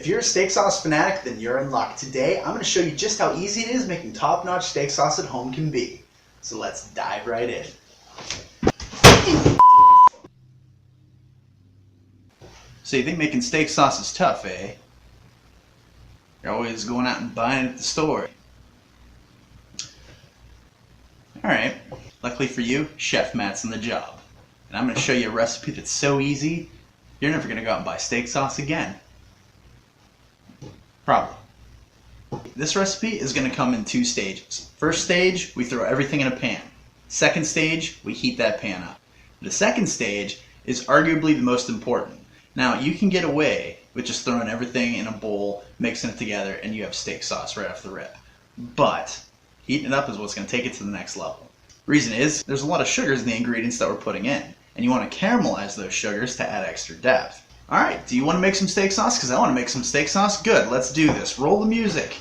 If you're a steak sauce fanatic, then you're in luck. Today, I'm going to show you just how easy it is making top-notch steak sauce at home can be. So let's dive right in. So you think making steak sauce is tough, eh? You're always going out and buying it at the store. Alright, luckily for you, Chef Matt's on the job. And I'm going to show you a recipe that's so easy, you're never going to go out and buy steak sauce again. Probably. This recipe is going to come in 2 stages. First stage, we throw everything in a pan. Second stage, we heat that pan up. The second stage is arguably the most important. Now, you can get away with just throwing everything in a bowl, mixing it together, and you have steak sauce right off the rip. But heating it up is what's going to take it to the next level. Reason is, there's a lot of sugars in the ingredients that we're putting in, and you want to caramelize those sugars to add extra depth. Alright, do you want to make some steak sauce? Because I want to make some steak sauce. Good, let's do this. Roll the music.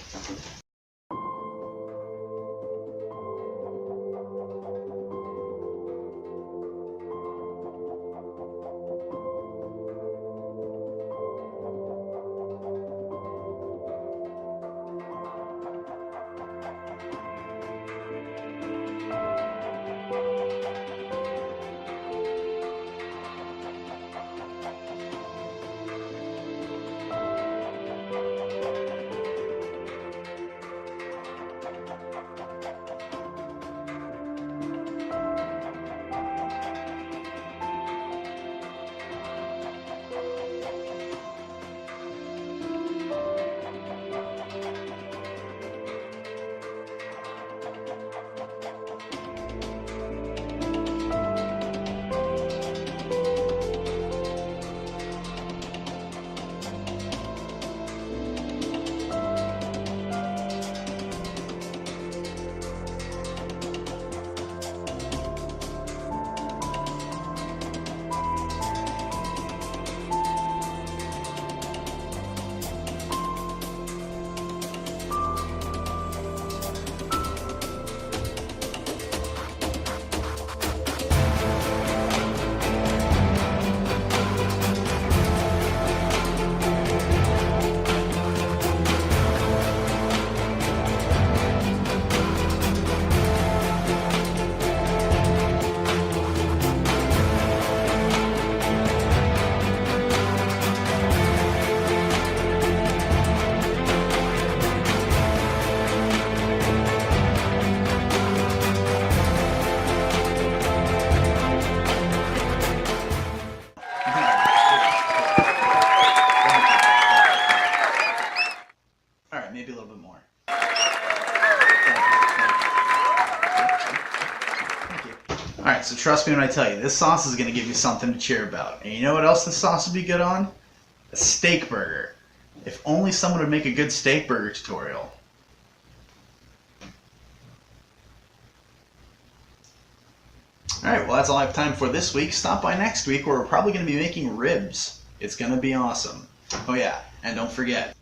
Alright, maybe a little bit more. Thank you. Alright, so trust me when I tell you, this sauce is going to give you something to cheer about. And you know what else this sauce would be good on? A steak burger. If only someone would make a good steak burger tutorial. Alright, well that's all I have time for this week. Stop by next week where we're probably going to be making ribs. It's going to be awesome. Oh yeah, and don't forget,